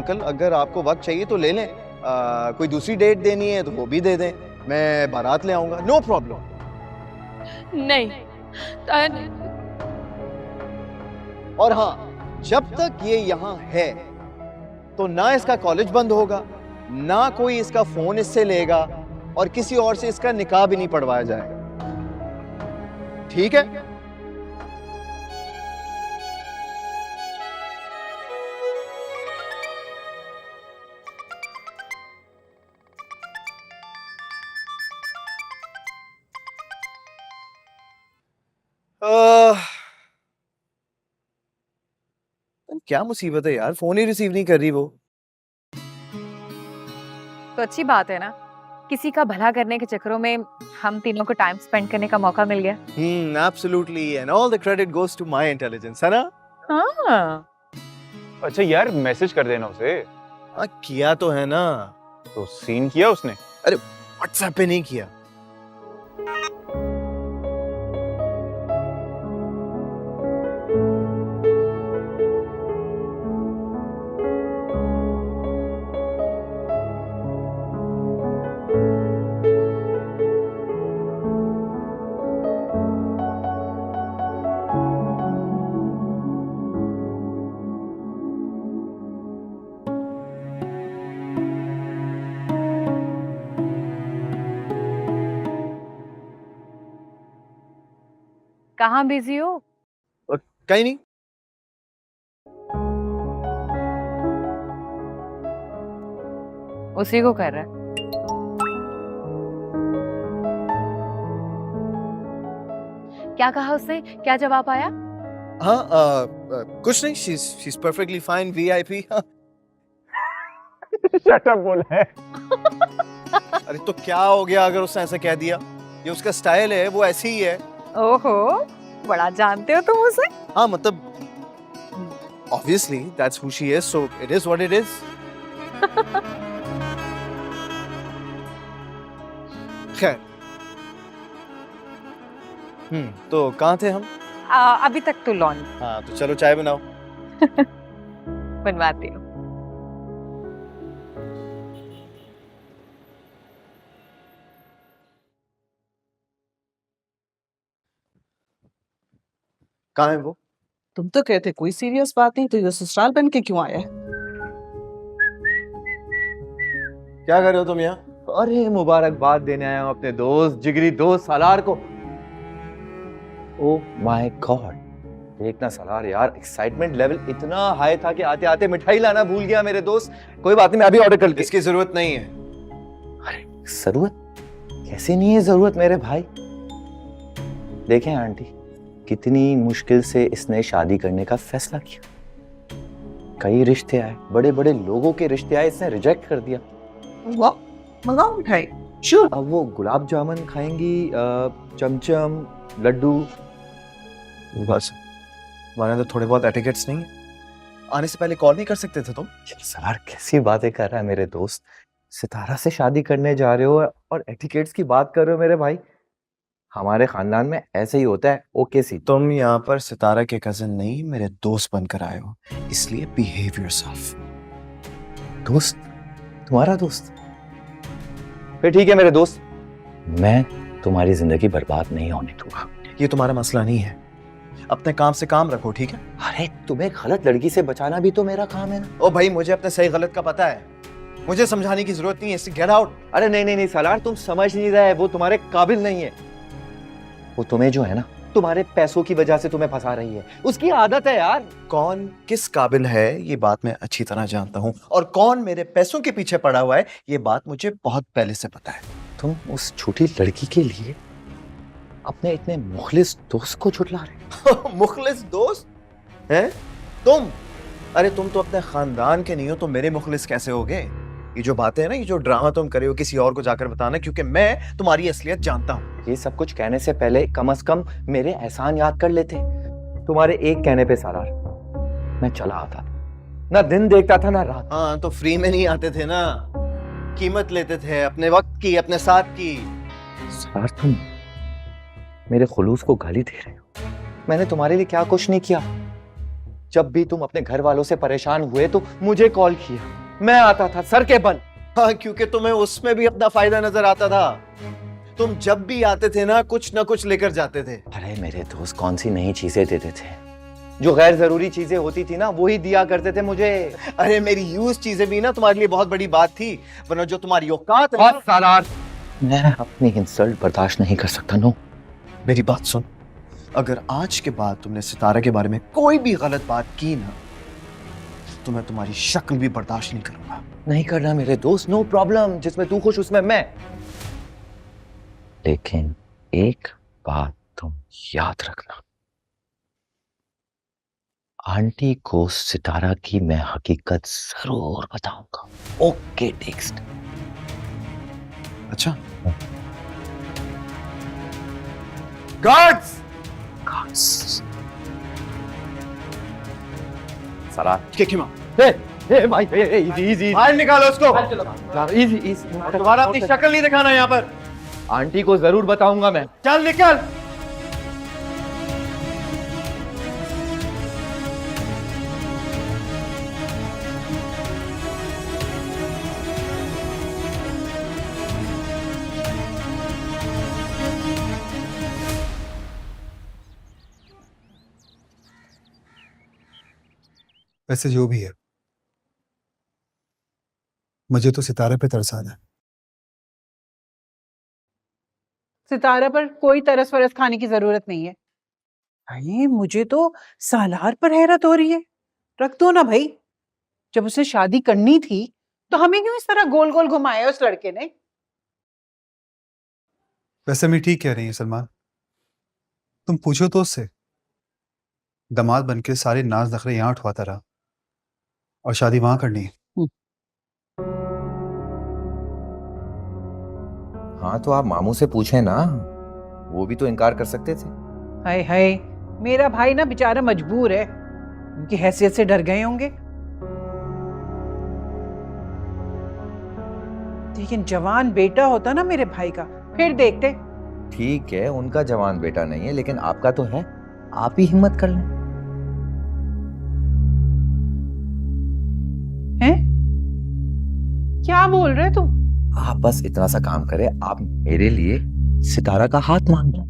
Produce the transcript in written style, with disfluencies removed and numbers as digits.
Uncle, अगर आपको वक्त चाहिए तो ले लें, कोई दूसरी डेट देनी है तो वो भी दे दें, मैं बारात ले आऊंगा, नो प्रॉब्लम। नहीं और हाँ, जब तक ये यहाँ है तो ना इसका कॉलेज बंद होगा, ना कोई इसका फोन इससे लेगा, और किसी और से इसका निकाह भी नहीं पढ़वाया जाएगा, ठीक है? क्या मुसीबत है यार, फोन ही रिसीव नहीं कर रही वो। तो अच्छी बात है ना, किसी का भला करने के चक्करों में हम तीनों को टाइम स्पेंड करने का मौका मिल गया। Absolutely, and all the credit goes to my intelligence, है ना? हाँ। अच्छा यार, मैसेज कर देना उसे। हाँ किया तो है ना। तो सीन किया उसने? अरे व्हाट्सएप पे नहीं किया। कहाँ बिजी हो? कहीं नहीं। उसी को कर रहा है। क्या कहा उसने, क्या जवाब आया? हाँ कुछ नहीं, she's perfectly fine, VIP। Shut up बोला है। अरे तो क्या हो गया अगर उसने ऐसा कह दिया, ये उसका स्टाइल है, वो ऐसी ही है। ओहो, बड़ा जानते हो तुम उसे। हाँ मतलब obviously that's who she is, so it is what it is। खैर, तो कहाँ थे हम? अभी तक तो लॉन। हाँ तो चलो चाय बनाओ। बनवाती हूँ। कहाँ है वो? तुम तो कहते कोई सीरियस बात नहीं, तो ये ससुराल बन के क्यों आया है? क्या कर रहे हो तुम यहाँ? अरे मुबारकबाद देने आया हूँ अपने दोस्त, जिगरी दोस्त सालार को। ओह माय गॉड, देखना सालार यार, एक्साइटमेंट लेवल इतना हाई था कि आते आते मिठाई लाना भूल गया मेरे दोस्त। कोई बात नहीं, मैं अभी ऑर्डर कर। इसकी जरूरत नहीं है। अरे जरूरत कैसे नहीं है जरूरत मेरे भाई? देखें आंटी, कितनी मुश्किल से इसने शादी करने का फैसला किया। कई रिश्ते आए, बड़े बड़े लोगों के रिश्ते आए, इसने रिजेक्ट कर दिया। वाह, मंगाओ मिठाई। श्योर। अब वो गुलाब जामुन खाएंगी, चमचम, लड्डू। बस हमारे तो थोड़े बहुत एटिकेट्स नहीं है। आने से पहले कॉल नहीं कर सकते थे तुम? सर कैसी बातें कर रहा है मेरे दोस्त, सितारा से शादी करने जा रहे हो और एटिकेट्स की बात कर रहे हो मेरे भाई। हमारे खानदान में ऐसे ही होता है। ओके सी, तुम यहाँ पर सितारा के कजन नहीं, मेरे दोस्त बनकर आए हो, इसलिए बिहेव योरसेल्फ। दोस्त? तुम्हारा दोस्त? फिर ठीक है मेरे दोस्त, मैं तुम्हारी जिंदगी बर्बाद नहीं होने दूंगा। ये तुम्हारा मसला नहीं है, अपने काम से काम रखो, ठीक है? अरे तुम्हें गलत लड़की से बचाना भी तो मेरा काम है ना। ओ भाई, मुझे अपने सही गलत का पता है, मुझे समझाने की जरूरत नहीं है, गेट आउट। अरे नहीं नहीं नहीं सालार, तुम समझ नहीं रहे, वो तुम्हारे काबिल नहीं है। वो तुम्हें जो है ना, तुम्हारे पैसों की वजह से तुम्हें फंसा रही है, उसकी आदत है यार। कौन किस काबिल है ये बात मैं अच्छी तरह जानता हूँ, और कौन मेरे पैसों के पीछे पड़ा हुआ है ये बात मुझे बहुत पहले से पता है। तुम उस छोटी लड़की के लिए अपने इतने मुखलिस दोस्त को झुठला रहे। मुखलिस दोस्त हैं तुम? अरे तुम तो अपने खानदान के नहीं हो, तो मेरे मुखलिस कैसे होगे? ये जो बातें हैं ना, ये जो ड्रामा तुम करे हो, किसी और को जाकर बताना, क्योंकि मैं तुम्हारी असलियत जानता हूँ। ये सब कुछ कहने से पहले कम से कम मेरे एहसान याद कर लेते। तुम्हारे एक कहने पे सालार मैं चला आता था, ना दिन देखता था ना रात। हाँ तो फ्री में नहीं आते थे ना, कीमत लेते थे अपने वक्त की, अपने साथ की। सालार तुम मेरे खुलूस को गाली दे रहे हो। मैंने तुम्हारे लिए क्या कुछ नहीं किया। जब भी तुम अपने घर वालों से परेशान हुए तो मुझे कॉल किया, मैं आता था सर के बल। हाँ, क्योंकि तुम्हें उसमें भी अपना फायदा नजर आता था। तुम जब भी आते थे ना कुछ लेकर जाते थे। अरे मेरे दोस्त कौन सी नई चीजें देते थे, जो गैर जरूरी चीजें होती थी ना वही दिया करते थे मुझे। अरे मेरी यूज चीजें भी ना तुम्हारे लिए बहुत बड़ी बात थी, वरना जो तुम्हारी औकात है ना। मैं अपनी इंसल्ट बर्दाश्त नहीं कर सकता। नो, मेरी बात सुन, अगर आज के बाद तुमने सितारा के बारे में कोई भी गलत बात की ना तो मैं तुम्हारी शक्ल भी बर्दाश्त नहीं करूंगा। नहीं करना मेरे दोस्त, नो प्रॉब्लम, जिसमें तू खुश उसमें मैं। लेकिन एक बात तुम याद रखना, आंटी को सितारा की मैं हकीकत जरूर बताऊंगा। Okay text. अच्छा, गार्ड्स! सरा किक हिम आउट। ए भाई, इजी इजी, बाहर निकालो उसको। Easy easy. दोबारा अपनी शक्ल नहीं दिखाना यहाँ पर। आंटी को जरूर बताऊंगा मैं। चल निकल। वैसे जो भी है, मुझे तो सितारे पे तरस आ रहा है। सितारा पर कोई तरस वरस खाने की जरूरत नहीं है। अरे मुझे तो सालार पर हैरत हो रही है। रख दो ना भाई, जब उसे शादी करनी थी तो हमें क्यों इस तरह गोल गोल घुमाया उस लड़के ने। वैसे मैं ठीक कह रही है सलमान, तुम पूछो तो उससे। दामाद बनके सारे नाज नखरे यहाँ उठवाता रहा और शादी वहां करनी है। हाँ तो आप मामू से पूछें ना, वो भी तो इनकार कर सकते थे। हाय हाय, मेरा भाई ना बेचारा मजबूर है, उनकी हैसियत से डर गए होंगे। लेकिन जवान बेटा होता ना मेरे भाई का, फिर देखते। ठीक है, उनका जवान बेटा नहीं है, लेकिन आपका तो है। आप ही हिम्मत कर लें। हैं? क्या बोल रहे तुम? आप बस इतना सा काम करें, आप मेरे लिए सितारा का हाथ मांग लो।